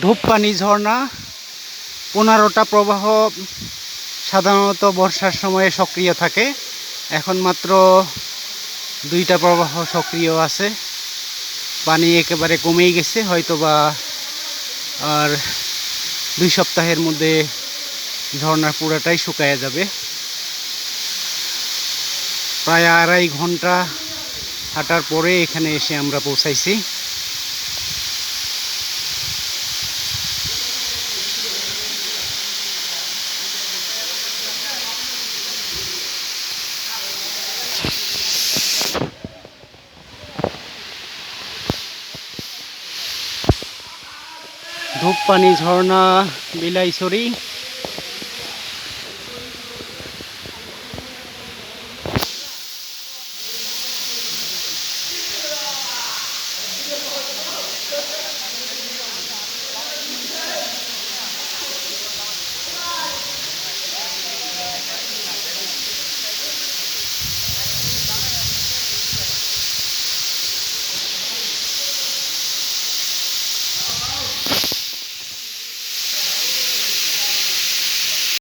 ধূপপানি ঝর্ণা 15টা প্রবাহ সাধারণত বর্ষার সময়ে সক্রিয় থাকে। এখন মাত্র 2টা প্রবাহ সক্রিয় আছে। পানি একেবারে কমেই গেছে, হয়তোবা আর 2 সপ্তাহের মধ্যে ঝর্ণার পুরাটাই শুকায়া যাবে। প্রায় 2.5 ঘন্টা হাঁটার পরে এখানে এসে আমরা পৌঁছাইছি। ধূপপানি ঝর্ণা বিলাইছড়ি।